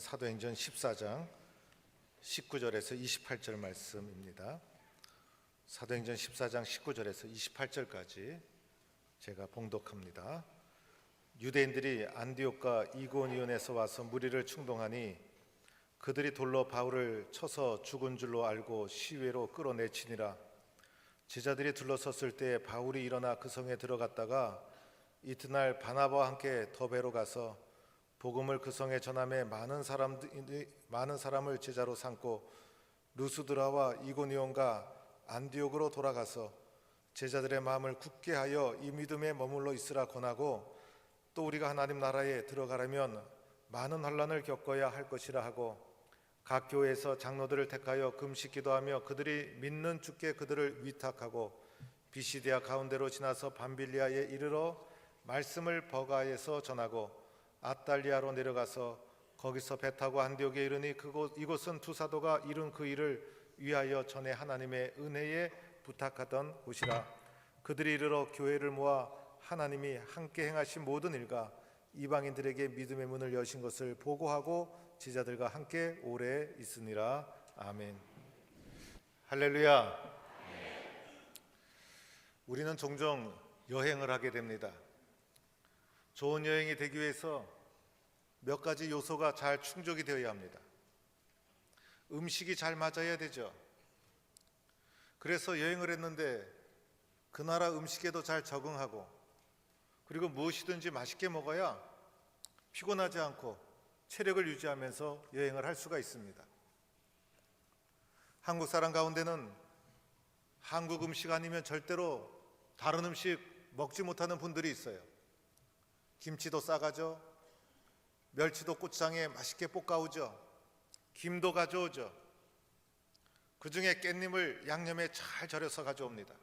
사도행전 14장 19절에서 28절 말씀입니다. 사도행전 14장 19절에서 28절까지 제가 봉독합니다. 유대인들이 안디옥과 이고니온에서 와서 무리를 충동하니 그들이 돌로 바울을 쳐서 죽은 줄로 알고 시외로 끌어내치니라. 제자들이 둘러섰을 때 바울이 일어나 그 성에 들어갔다가 이튿날 바나바와 함께 더베로 가서 복음을 그 성에 전하며 많은 사람을 제자로 삼고 루스드라와 이고니온과 안디옥으로 돌아가서 제자들의 마음을 굳게 하여 이 믿음에 머물러 있으라 권하고, 또 우리가 하나님 나라에 들어가려면 많은 환난을 겪어야 할 것이라 하고, 각 교회에서 장로들을 택하여 금식 기도하며 그들이 믿는 주께 그들을 위탁하고, 비시디아 가운데로 지나서 밤빌리아에 이르러 말씀을 버가에서 전하고 아달리아로 내려가서 거기서 배 타고 안디옥에 이르니 이곳은 두 사도가 이룬 그 일을 위하여 전에 하나님의 은혜에 부탁하던 곳이라. 그들이 이르러 교회를 모아 하나님이 함께 행하신 모든 일과 이방인들에게 믿음의 문을 여신 것을 보고하고 제자들과 함께 오래 있으니라. 아멘. 할렐루야. 우리는 종종 여행을 하게 됩니다. 좋은 여행이 되기 위해서 몇 가지 요소가 잘 충족이 되어야 합니다. 음식이 잘 맞아야 되죠. 그래서 여행을 했는데 그 나라 음식에도 잘 적응하고, 그리고 무엇이든지 맛있게 먹어야 피곤하지 않고 체력을 유지하면서 여행을 할 수가 있습니다. 한국 사람 가운데는 한국 음식 아니면 절대로 다른 음식 먹지 못하는 분들이 있어요. 김치도 싸가죠. 멸치도 고추장에 맛있게 볶아오죠. 김도 가져오죠. 그 중에 깻잎을 양념에 잘 절여서 가져옵니다.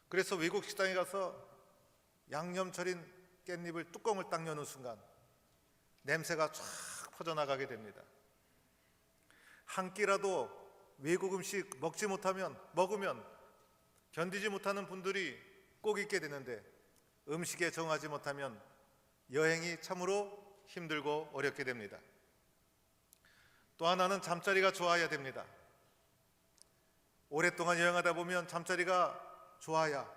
그래서 외국 식당에 가서 양념 절인 깻잎을 뚜껑을 딱 여는 순간 냄새가 쫙 퍼져나가게 됩니다. 한 끼라도 외국 음식 먹으면 견디지 못하는 분들이 꼭 있게 되는데, 음식에 정하지 못하면 여행이 참으로 힘들고 어렵게 됩니다. 또 하나는 잠자리가 좋아야 됩니다. 오랫동안 여행하다 보면 잠자리가 좋아야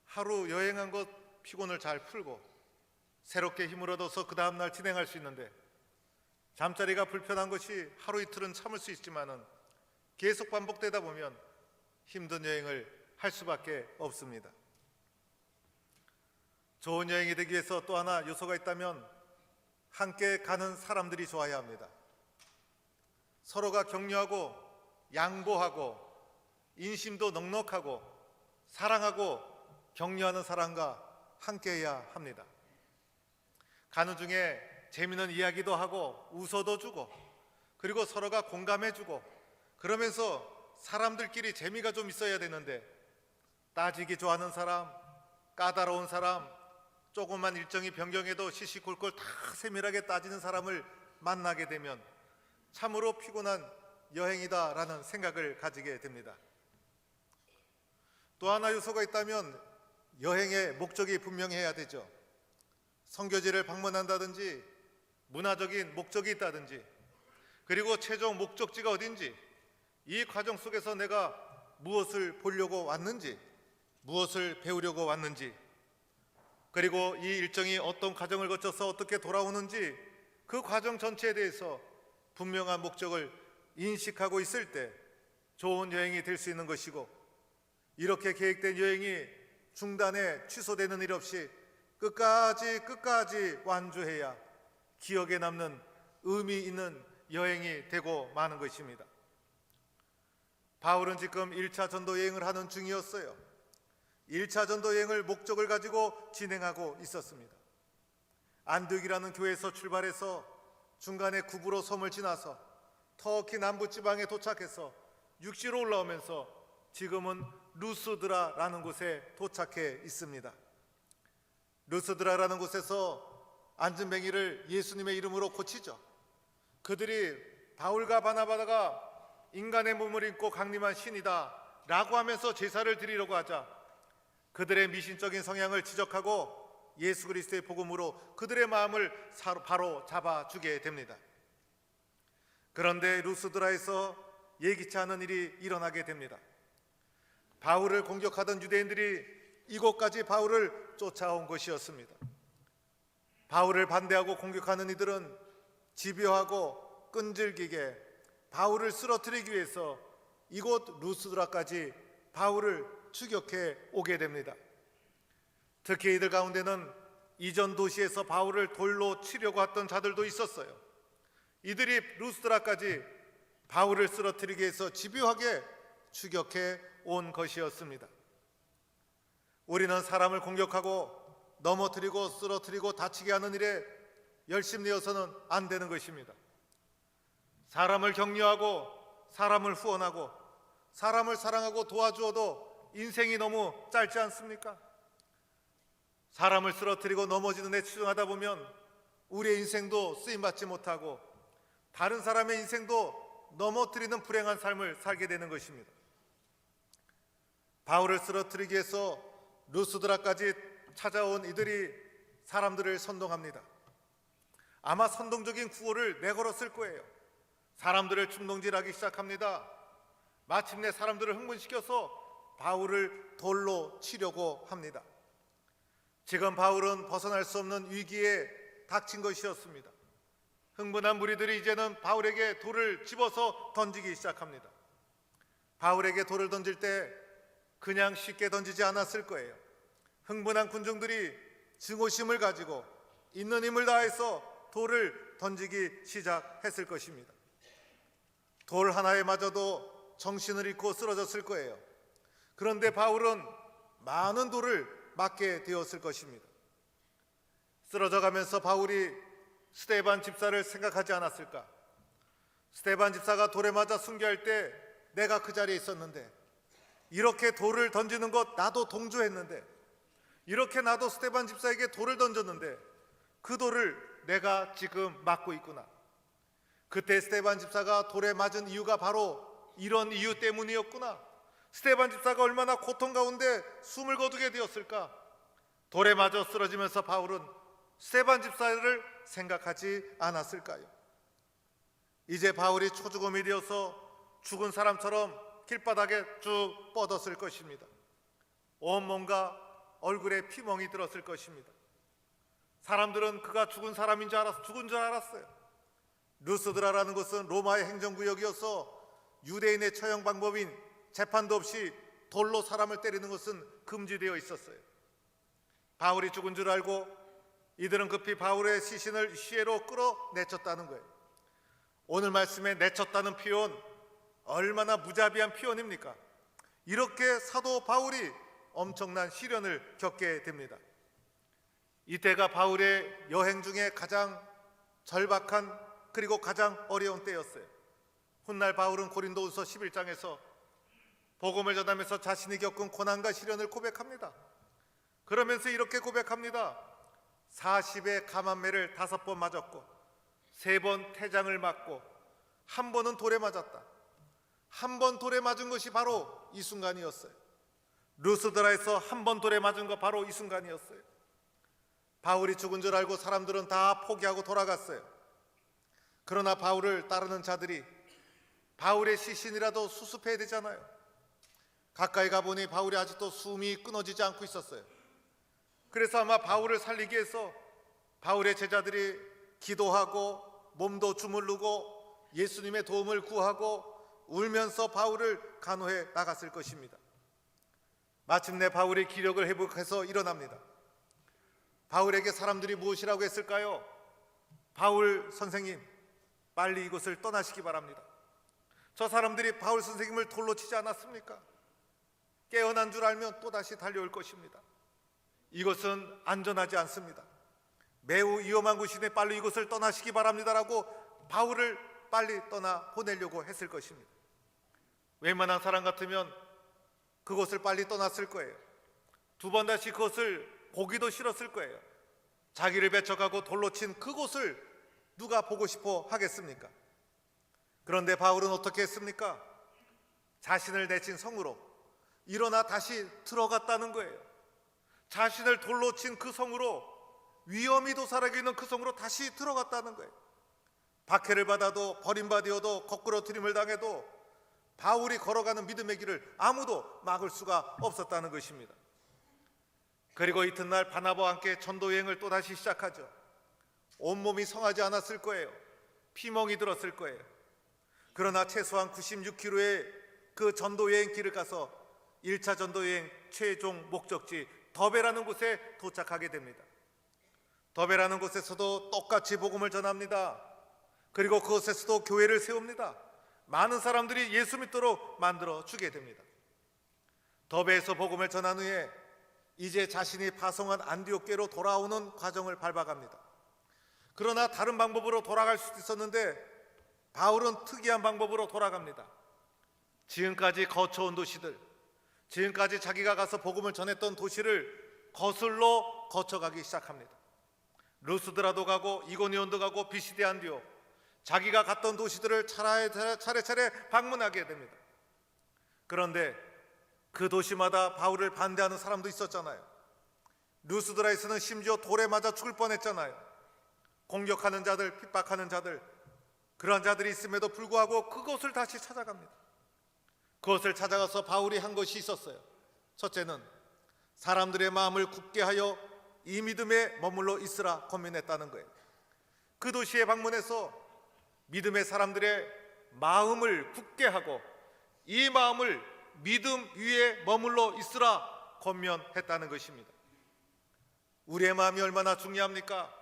하루 여행한 것 피곤을 잘 풀고 새롭게 힘을 얻어서 그 다음날 진행할 수 있는데, 잠자리가 불편한 것이 하루 이틀은 참을 수 있지만은 계속 반복되다 보면 힘든 여행을 할 수밖에 없습니다. 좋은 여행이 되기 위해서 또 하나 요소가 있다면 함께 가는 사람들이 좋아야 합니다. 서로가 격려하고 양보하고 인심도 넉넉하고 사랑하고 격려하는 사람과 함께해야 합니다. 가는 중에 재미있는 이야기도 하고 웃어도 주고, 그리고 서로가 공감해주고, 그러면서 사람들끼리 재미가 좀 있어야 되는데, 따지기 좋아하는 사람, 까다로운 사람, 조그만 일정이 변경해도 시시콜콜 다 세밀하게 따지는 사람을 만나게 되면 참으로 피곤한 여행이다라는 생각을 가지게 됩니다. 또 하나 요소가 있다면 여행의 목적이 분명해야 되죠. 선교지를 방문한다든지 문화적인 목적이 있다든지, 그리고 최종 목적지가 어딘지, 이 과정 속에서 내가 무엇을 보려고 왔는지, 무엇을 배우려고 왔는지, 그리고 이 일정이 어떤 과정을 거쳐서 어떻게 돌아오는지, 그 과정 전체에 대해서 분명한 목적을 인식하고 있을 때 좋은 여행이 될 수 있는 것이고, 이렇게 계획된 여행이 중단에 취소되는 일 없이 끝까지 완주해야 기억에 남는 의미 있는 여행이 되고 마는 것입니다. 바울은 지금 1차 전도 여행을 하는 중이었어요. 1차 전도 여행을 목적을 가지고 진행하고 있었습니다. 안디옥이라는 교회에서 출발해서 중간에 구브로 섬을 지나서 터키 남부지방에 도착해서 육지로 올라오면서 지금은 루스드라라는 곳에 도착해 있습니다. 루스드라라는 곳에서 안진뱅이를 예수님의 이름으로 고치죠. 그들이 바울과 바나바가 인간의 몸을 입고 강림한 신이다 라고 하면서 제사를 드리려고 하자 그들의 미신적인 성향을 지적하고 예수 그리스도의 복음으로 그들의 마음을 바로 잡아주게 됩니다. 그런데 루스드라에서 예기치 않은 일이 일어나게 됩니다. 바울을 공격하던 유대인들이 이곳까지 바울을 쫓아온 것이었습니다. 바울을 반대하고 공격하는 이들은 집요하고 끈질기게 바울을 쓰러뜨리기 위해서 이곳 루스드라까지 바울을 추격해 오게 됩니다. 특히 이들 가운데는 이전 도시에서 바울을 돌로 치려고 했던 자들도 있었어요. 이들이 루스드라까지 바울을 쓰러뜨리기 위해서 집요하게 추격해 온 것이었습니다. 우리는 사람을 공격하고 넘어뜨리고 쓰러뜨리고 다치게 하는 일에 열심내어서는 안 되는 것입니다. 사람을 격려하고 사람을 후원하고 사람을 사랑하고 도와주어도 인생이 너무 짧지 않습니까? 사람을 쓰러뜨리고 넘어지는 데 치중하다 보면 우리의 인생도 쓰임받지 못하고 다른 사람의 인생도 넘어뜨리는 불행한 삶을 살게 되는 것입니다. 바울을 쓰러뜨리기 위해서 루스드라까지 찾아온 이들이 사람들을 선동합니다. 아마 선동적인 구호를 내걸었을 거예요. 사람들을 충동질하기 시작합니다. 마침내 사람들을 흥분시켜서 바울을 돌로 치려고 합니다. 지금 바울은 벗어날 수 없는 위기에 닥친 것이었습니다. 흥분한 무리들이 이제는 바울에게 돌을 집어서 던지기 시작합니다. 바울에게 돌을 던질 때 그냥 쉽게 던지지 않았을 거예요. 흥분한 군중들이 증오심을 가지고 있는 힘을 다해서 돌을 던지기 시작했을 것입니다. 돌 하나에 맞아도 정신을 잃고 쓰러졌을 거예요. 그런데 바울은 많은 돌을 맞게 되었을 것입니다. 쓰러져가면서 바울이 스데반 집사를 생각하지 않았을까? 스데반 집사가 돌에 맞아 순교할 때 내가 그 자리에 있었는데, 이렇게 돌을 던지는 것 나도 동조했는데, 이렇게 나도 스데반 집사에게 돌을 던졌는데 그 돌을 내가 지금 맞고 있구나. 그때 스데반 집사가 돌에 맞은 이유가 바로 이런 이유 때문이었구나. 스데반 집사가 얼마나 고통 가운데 숨을 거두게 되었을까? 돌에 맞아 쓰러지면서 바울은 스데반 집사를 생각하지 않았을까요? 이제 바울이 초죽음이 되어서 죽은 사람처럼 길바닥에 쭉 뻗었을 것입니다. 온몸과 얼굴에 피멍이 들었을 것입니다. 사람들은 그가 죽은 줄 알았어요. 루스드라라는 곳은 로마의 행정구역이어서 유대인의 처형 방법인 재판도 없이 돌로 사람을 때리는 것은 금지되어 있었어요. 바울이 죽은 줄 알고 이들은 급히 바울의 시신을 시외로 끌어내쳤다는 거예요. 오늘 말씀에 내쳤다는 표현, 얼마나 무자비한 표현입니까? 이렇게 사도 바울이 엄청난 시련을 겪게 됩니다. 이때가 바울의 여행 중에 가장 절박한 그리고 가장 어려운 때였어요. 훗날 바울은 고린도후서 11장에서 복음을 전하면서 자신이 겪은 고난과 시련을 고백합니다. 그러면서 이렇게 고백합니다. 40의 감암매를 5번 맞았고 3번 태장을 맞고 1번은 돌에 맞았다. 1번 돌에 맞은 것이 바로 이 순간이었어요. 루스드라에서 1번 돌에 맞은 거 바로 이 순간이었어요. 바울이 죽은 줄 알고 사람들은 다 포기하고 돌아갔어요. 그러나 바울을 따르는 자들이 바울의 시신이라도 수습해야 되잖아요. 가까이 가보니 바울이 아직도 숨이 끊어지지 않고 있었어요. 그래서 아마 바울을 살리기 위해서 바울의 제자들이 기도하고 몸도 주물르고 예수님의 도움을 구하고 울면서 바울을 간호해 나갔을 것입니다. 마침내 바울이 기력을 회복해서 일어납니다. 바울에게 사람들이 무엇이라고 했을까요? 바울 선생님, 빨리 이곳을 떠나시기 바랍니다. 저 사람들이 바울 선생님을 돌로 치지 않았습니까? 깨어난 줄 알면 또다시 달려올 것입니다. 이것은 안전하지 않습니다. 매우 위험한 곳이니 빨리 이곳을 떠나시기 바랍니다라고 바울을 빨리 떠나 보내려고 했을 것입니다. 웬만한 사람 같으면 그곳을 빨리 떠났을 거예요. 2번 다시 그것을 보기도 싫었을 거예요. 자기를 배척하고 돌로 친 그곳을 누가 보고 싶어 하겠습니까? 그런데 바울은 어떻게 했습니까? 자신을 내친 성으로 일어나 다시 들어갔다는 거예요. 자신을 돌로 친 그 성으로, 위험이 도사하게 있는 그 성으로 다시 들어갔다는 거예요. 박해를 받아도, 버림받아도, 거꾸로 트림을 당해도 바울이 걸어가는 믿음의 길을 아무도 막을 수가 없었다는 것입니다. 그리고 이튿날 바나바와 함께 전도 여행을 또다시 시작하죠. 온몸이 성하지 않았을 거예요. 피멍이 들었을 거예요. 그러나 최소한 96km의 그 전도 여행 길을 가서 1차 전도 여행 최종 목적지 더베라는 곳에 도착하게 됩니다. 더베라는 곳에서도 똑같이 복음을 전합니다. 그리고 그곳에서도 교회를 세웁니다. 많은 사람들이 예수 믿도록 만들어 주게 됩니다. 더베에서 복음을 전한 후에 이제 자신이 파송한 안디옥계로 돌아오는 과정을 밟아갑니다. 그러나 다른 방법으로 돌아갈 수도 있었는데 바울은 특이한 방법으로 돌아갑니다. 지금까지 거쳐온 도시들, 지금까지 자기가 가서 복음을 전했던 도시를 거슬러 거쳐가기 시작합니다. 루스드라도 가고 이고니온도 가고 비시디 안디옥, 자기가 갔던 도시들을 차례차례 방문하게 됩니다. 그런데 그 도시마다 바울을 반대하는 사람도 있었잖아요. 루스드라에서는 심지어 돌에 맞아 죽을 뻔했잖아요. 공격하는 자들, 핍박하는 자들, 그러한 자들이 있음에도 불구하고 그곳을 다시 찾아갑니다. 그것을 찾아가서 바울이 한 것이 있었어요. 첫째는 사람들의 마음을 굳게 하여 이 믿음에 머물러 있으라 권면했다는 거예요. 그 도시에 방문해서 믿음의 사람들의 마음을 굳게 하고 이 마음을 믿음 위에 머물러 있으라 권면했다는 것입니다. 우리의 마음이 얼마나 중요합니까?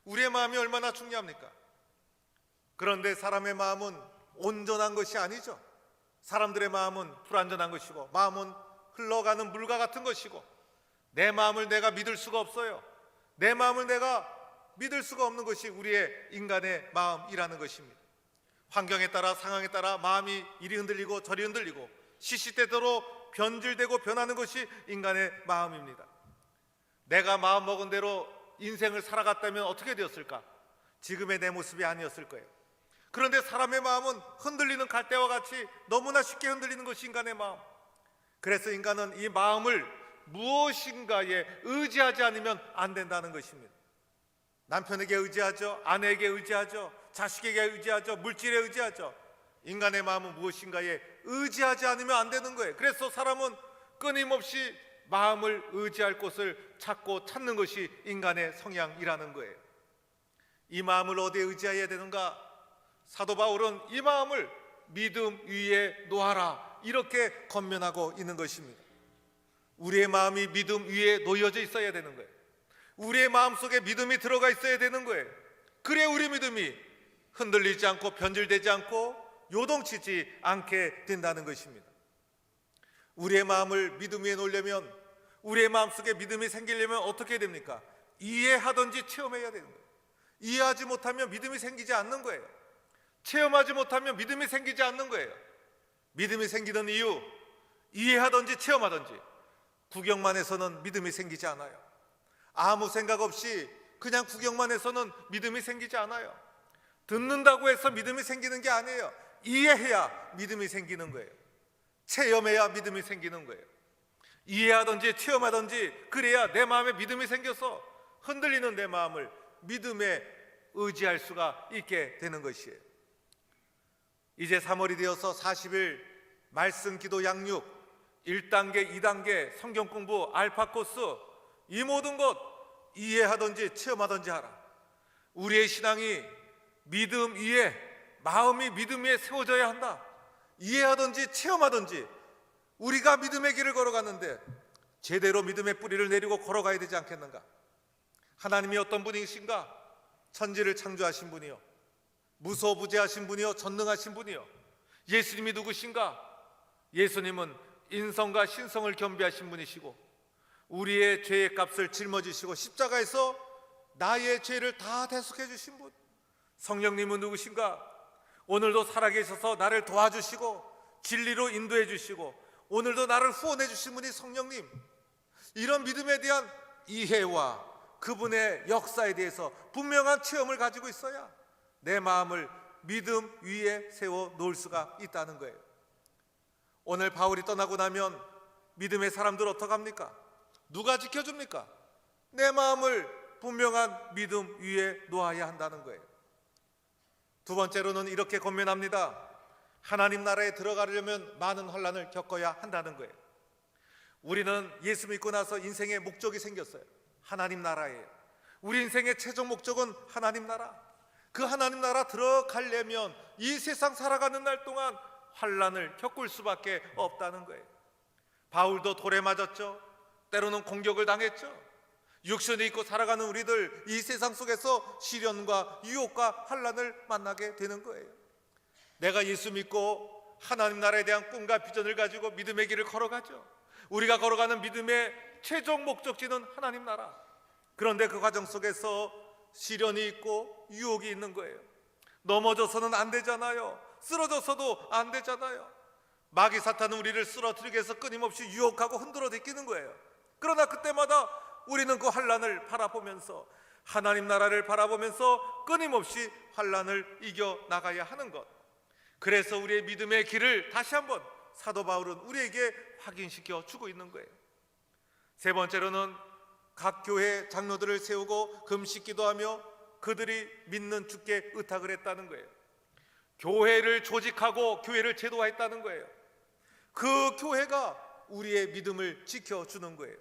우리의 마음이 얼마나 중요합니까? 그런데 사람의 마음은 온전한 것이 아니죠. 사람들의 마음은 불완전한 것이고, 마음은 흘러가는 물과 같은 것이고, 내 마음을 내가 믿을 수가 없어요. 내 마음을 내가 믿을 수가 없는 것이 우리의 인간의 마음이라는 것입니다. 환경에 따라, 상황에 따라 마음이 이리 흔들리고 저리 흔들리고 시시때때로 변질되고 변하는 것이 인간의 마음입니다. 내가 마음먹은 대로 인생을 살아갔다면 어떻게 되었을까? 지금의 내 모습이 아니었을 거예요. 그런데 사람의 마음은 흔들리는 갈대와 같이 너무나 쉽게 흔들리는 것이 인간의 마음. 그래서 인간은 이 마음을 무엇인가에 의지하지 않으면 안 된다는 것입니다. 남편에게 의지하죠, 아내에게 의지하죠, 자식에게 의지하죠, 물질에 의지하죠. 인간의 마음은 무엇인가에 의지하지 않으면 안 되는 거예요. 그래서 사람은 끊임없이 마음을 의지할 곳을 찾고 찾는 것이 인간의 성향이라는 거예요. 이 마음을 어디에 의지해야 되는가? 사도 바울은 이 마음을 믿음 위에 놓아라, 이렇게 권면하고 있는 것입니다. 우리의 마음이 믿음 위에 놓여져 있어야 되는 거예요. 우리의 마음속에 믿음이 들어가 있어야 되는 거예요. 그래야 우리 믿음이 흔들리지 않고 변질되지 않고 요동치지 않게 된다는 것입니다. 우리의 마음을 믿음 위에 놓으려면, 우리의 마음속에 믿음이 생기려면 어떻게 됩니까? 이해하든지 체험해야 되는 거예요. 이해하지 못하면 믿음이 생기지 않는 거예요. 체험하지 못하면 믿음이 생기지 않는 거예요. 믿음이 생기는 이유, 이해하든지 체험하든지 구경만 해서는 믿음이 생기지 않아요. 아무 생각 없이 그냥 구경만 해서는 믿음이 생기지 않아요. 듣는다고 해서 믿음이 생기는 게 아니에요. 이해해야 믿음이 생기는 거예요. 체험해야 믿음이 생기는 거예요. 이해하든지 체험하든지 그래야 내 마음에 믿음이 생겨서 흔들리는 내 마음을 믿음에 의지할 수가 있게 되는 것이에요. 이제 3월이 되어서 40일 말씀 기도 양육 1단계, 2단계 성경 공부 알파 코스, 이 모든 것 이해하든지 체험하든지 하라. 우리의 신앙이 믿음 위에, 마음이 믿음 위에 세워져야 한다. 이해하든지 체험하든지 우리가 믿음의 길을 걸어갔는데 제대로 믿음의 뿌리를 내리고 걸어가야 되지 않겠는가? 하나님이 어떤 분이신가? 천지를 창조하신 분이요, 무소부재하신 분이요, 전능하신 분이요. 예수님이 누구신가? 예수님은 인성과 신성을 겸비하신 분이시고 우리의 죄의 값을 짊어지시고 십자가에서 나의 죄를 다 대속해 주신 분. 성령님은 누구신가? 오늘도 살아계셔서 나를 도와주시고 진리로 인도해 주시고 오늘도 나를 후원해 주신 분이 성령님. 이런 믿음에 대한 이해와 그분의 역사에 대해서 분명한 체험을 가지고 있어야 내 마음을 믿음 위에 세워 놓을 수가 있다는 거예요. 오늘 바울이 떠나고 나면 믿음의 사람들 어떡합니까? 누가 지켜줍니까? 내 마음을 분명한 믿음 위에 놓아야 한다는 거예요. 두 번째로는 이렇게 권면합니다. 하나님 나라에 들어가려면 많은 환난을 겪어야 한다는 거예요. 우리는 예수 믿고 나서 인생의 목적이 생겼어요. 하나님 나라예요. 우리 인생의 최종 목적은 하나님 나라. 그 하나님 나라 들어가려면 이 세상 살아가는 날 동안 환난을 겪을 수밖에 없다는 거예요. 바울도 돌에 맞았죠. 때로는 공격을 당했죠. 육신을 입고 살아가는 우리들, 이 세상 속에서 시련과 유혹과 환난을 만나게 되는 거예요. 내가 예수 믿고 하나님 나라에 대한 꿈과 비전을 가지고 믿음의 길을 걸어가죠. 우리가 걸어가는 믿음의 최종 목적지는 하나님 나라. 그런데 그 과정 속에서 시련이 있고 유혹이 있는 거예요. 넘어져서는 안 되잖아요. 쓰러져서도 안 되잖아요. 마귀 사탄은 우리를 쓰러뜨리기 위해서 끊임없이 유혹하고 흔들어 제끼는 거예요. 그러나 그때마다 우리는 그 환난을 바라보면서, 하나님 나라를 바라보면서 끊임없이 환난을 이겨나가야 하는 것. 그래서 우리의 믿음의 길을 다시 한번 사도 바울은 우리에게 확인시켜 주고 있는 거예요. 세 번째로는 각 교회 장로들을 세우고 금식 기도하며 그들이 믿는 주께 의탁을 했다는 거예요. 교회를 조직하고 교회를 제도화했다는 거예요. 그 교회가 우리의 믿음을 지켜주는 거예요.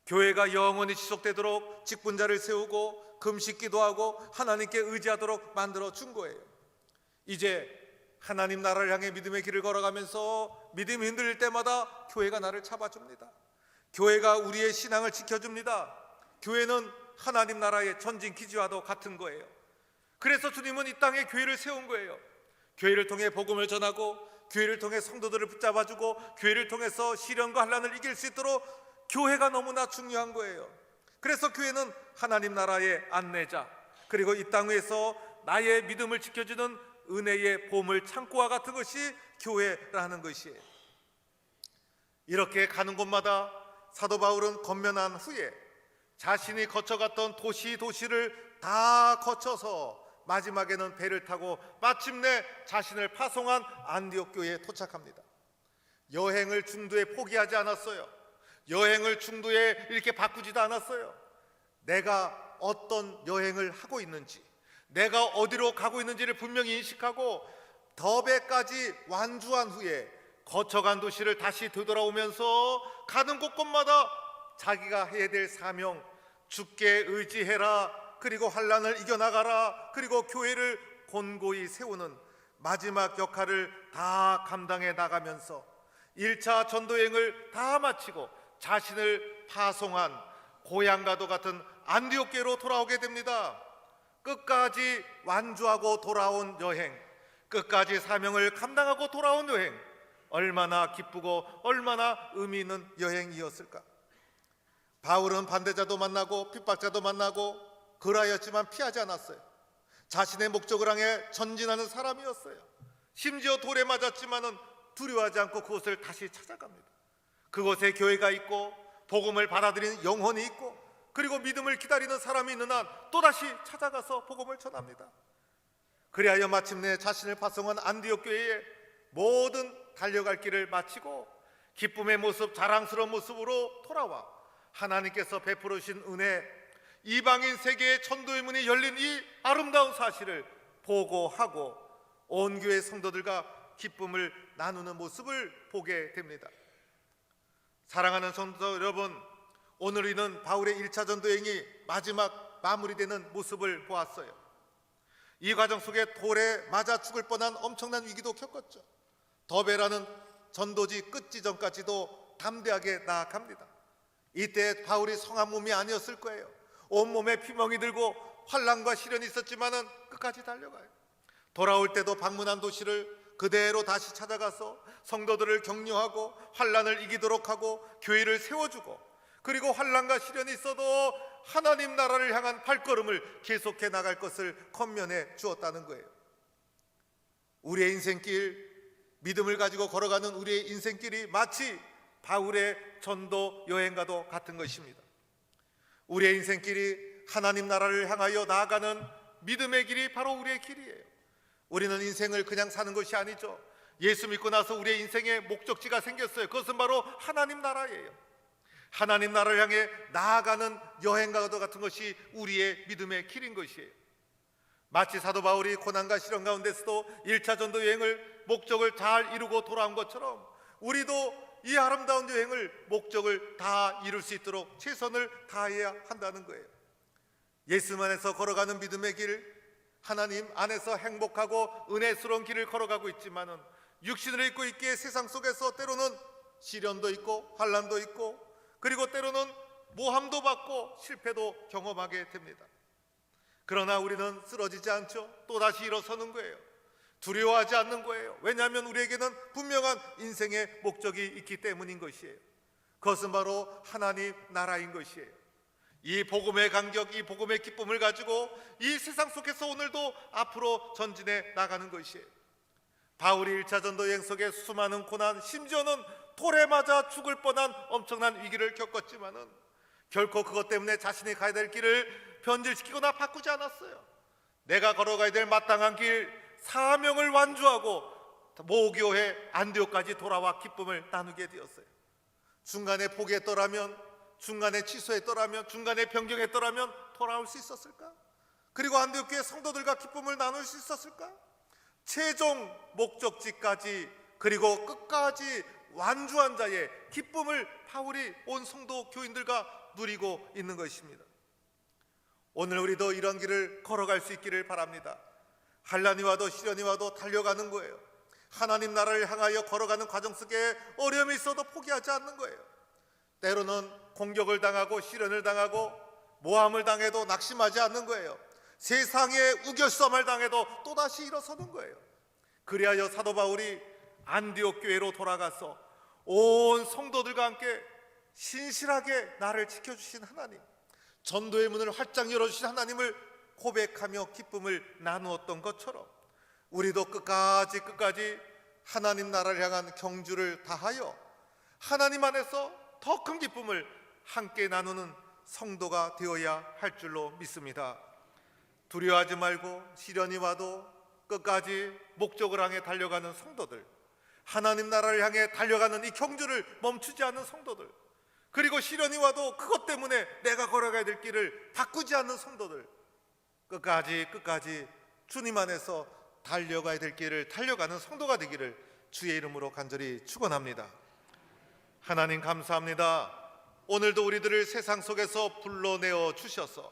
교회가 영원히 지속되도록 직분자를 세우고 금식 기도하고 하나님께 의지하도록 만들어 준 거예요. 이제 하나님 나라를 향해 믿음의 길을 걸어가면서 믿음이 흔들릴 때마다 교회가 나를 잡아줍니다. 교회가 우리의 신앙을 지켜줍니다. 교회는 하나님 나라의 전진 기지와도 같은 거예요. 그래서 주님은 이 땅에 교회를 세운 거예요. 교회를 통해 복음을 전하고, 교회를 통해 성도들을 붙잡아주고, 교회를 통해서 시련과 환난을 이길 수 있도록 교회가 너무나 중요한 거예요. 그래서 교회는 하나님 나라의 안내자, 그리고 이 땅에서 나의 믿음을 지켜주는 은혜의 보물 창고와 같은 것이 교회라는 것이에요. 이렇게 가는 곳마다 사도 바울은 권면한 후에 자신이 거쳐갔던 도시를 다 거쳐서 마지막에는 배를 타고 마침내 자신을 파송한 안디옥 교회에 도착합니다. 여행을 중도에 포기하지 않았어요. 여행을 중도에 이렇게 바꾸지도 않았어요. 내가 어떤 여행을 하고 있는지, 내가 어디로 가고 있는지를 분명히 인식하고 더베까지 완주한 후에 거쳐간 도시를 다시 되돌아오면서 가는 곳곳마다 자기가 해야 될 사명, 주께 의지해라, 그리고 환난을 이겨나가라, 그리고 교회를 곤고히 세우는 마지막 역할을 다 감당해 나가면서 1차 전도여행을 다 마치고 자신을 파송한 고향과도 같은 안디옥교회로 돌아오게 됩니다. 끝까지 완주하고 돌아온 여행, 끝까지 사명을 감당하고 돌아온 여행, 얼마나 기쁘고 얼마나 의미 있는 여행이었을까. 바울은 반대자도 만나고 핍박자도 만나고 그라였지만 피하지 않았어요. 자신의 목적을 향해 전진하는 사람이었어요. 심지어 돌에 맞았지만은 두려워하지 않고 그곳을 다시 찾아갑니다. 그곳에 교회가 있고 복음을 받아들이는 영혼이 있고 그리고 믿음을 기다리는 사람이 있는 한 또다시 찾아가서 복음을 전합니다. 그리하여 마침내 자신을 파송한 안디옥 교회에 모든 달려갈 길을 마치고 기쁨의 모습, 자랑스러운 모습으로 돌아와 하나님께서 베풀어 주신 은혜, 이방인 세계의 전도의 문이 열린 이 아름다운 사실을 보고하고 온 교회 성도들과 기쁨을 나누는 모습을 보게 됩니다. 사랑하는 성도 여러분, 오늘 우리는 바울의 1차 전도여행이 마지막 마무리되는 모습을 보았어요. 이 과정 속에 돌에 맞아 죽을 뻔한 엄청난 위기도 겪었죠. 더베라는 전도지 끝 지점까지도 담대하게 나아갑니다. 이때 바울이 성한 몸이 아니었을 거예요. 온몸에 피멍이 들고 환난과 시련이 있었지만은 끝까지 달려가요. 돌아올 때도 방문한 도시를 그대로 다시 찾아가서 성도들을 격려하고 환난을 이기도록 하고 교회를 세워주고, 그리고 환난과 시련이 있어도 하나님 나라를 향한 발걸음을 계속해 나갈 것을 권면해 주었다는 거예요. 우리의 인생길, 믿음을 가지고 걸어가는 우리의 인생길이 마치 바울의 전도 여행과도 같은 것입니다. 우리의 인생길이 하나님 나라를 향하여 나아가는 믿음의 길이 바로 우리의 길이에요. 우리는 인생을 그냥 사는 것이 아니죠. 예수 믿고 나서 우리의 인생의 목적지가 생겼어요. 그것은 바로 하나님 나라예요. 하나님 나라를 향해 나아가는 여행가도 같은 것이 우리의 믿음의 길인 것이에요. 마치 사도 바울이 고난과 시련 가운데서도 1차 전도 여행을 목적을 잘 이루고 돌아온 것처럼 우리도 이 아름다운 여행을 목적을 다 이룰 수 있도록 최선을 다해야 한다는 거예요. 예수 안에서 걸어가는 믿음의 길, 하나님 안에서 행복하고 은혜스러운 길을 걸어가고 있지만은 육신을 입고 있기에 세상 속에서 때로는 시련도 있고 환난도 있고 그리고 때로는 모함도 받고 실패도 경험하게 됩니다. 그러나 우리는 쓰러지지 않죠. 또다시 일어서는 거예요. 두려워하지 않는 거예요. 왜냐하면 우리에게는 분명한 인생의 목적이 있기 때문인 것이에요. 그것은 바로 하나님 나라인 것이에요. 이 복음의 간격, 이 복음의 기쁨을 가지고 이 세상 속에서 오늘도 앞으로 전진해 나가는 것이에요. 바울이 1차 전도 여행 속에 수많은 고난, 심지어는 돌에 맞아 죽을 뻔한 엄청난 위기를 겪었지만은 결코 그것 때문에 자신이 가야 될 길을 변질시키거나 바꾸지 않았어요. 내가 걸어가야 될 마땅한 길, 사명을 완주하고 모교회 안디옥까지 돌아와 기쁨을 나누게 되었어요. 중간에 포기했더라면, 중간에 취소했더라면, 중간에 변경했더라면 돌아올 수 있었을까? 그리고 안디옥교회 성도들과 기쁨을 나눌 수 있었을까? 최종 목적지까지 그리고 끝까지 완주한 자의 기쁨을 바울이 온 성도 교인들과 누리고 있는 것입니다. 오늘 우리도 이런 길을 걸어갈 수 있기를 바랍니다. 환난이 와도 시련이 와도 달려가는 거예요. 하나님 나라를 향하여 걸어가는 과정 속에 어려움이 있어도 포기하지 않는 거예요. 때로는 공격을 당하고 시련을 당하고 모함을 당해도 낙심하지 않는 거예요. 세상의 우겨싸움을 당해도 또다시 일어서는 거예요. 그리하여 사도 바울이 안디옥 교회로 돌아가서 온 성도들과 함께 신실하게 나를 지켜주신 하나님, 전도의 문을 활짝 열어주신 하나님을 고백하며 기쁨을 나누었던 것처럼 우리도 끝까지 하나님 나라를 향한 경주를 다하여 하나님 안에서 더 큰 기쁨을 함께 나누는 성도가 되어야 할 줄로 믿습니다. 두려워하지 말고 시련이 와도 끝까지 목적을 향해 달려가는 성도들, 하나님 나라를 향해 달려가는 이 경주를 멈추지 않는 성도들, 그리고 시련이 와도 그것 때문에 내가 걸어가야 될 길을 바꾸지 않는 성도들, 끝까지 주님 안에서 달려가야 될 길을 달려가는 성도가 되기를 주의 이름으로 간절히 축원합니다. 하나님 감사합니다. 오늘도 우리들을 세상 속에서 불러내어 주셔서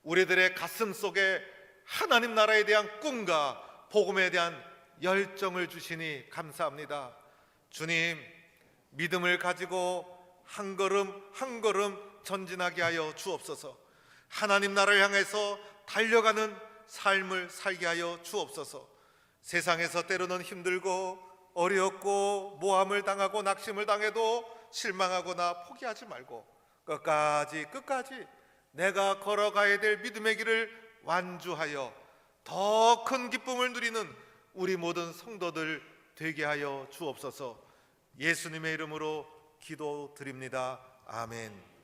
우리들의 가슴 속에 하나님 나라에 대한 꿈과 복음에 대한 열정을 주시니 감사합니다. 주님, 믿음을 가지고 한 걸음 한 걸음 전진하게 하여 주옵소서. 하나님 나라를 향해서 달려가는 삶을 살게 하여 주옵소서. 세상에서 때로는 힘들고 어렵고 모함을 당하고 낙심을 당해도 실망하거나 포기하지 말고 끝까지 내가 걸어가야 될 믿음의 길을 완주하여 더 큰 기쁨을 누리는 우리 모든 성도들 되게 하여 주옵소서. 예수님의 이름으로 기도드립니다. 아멘.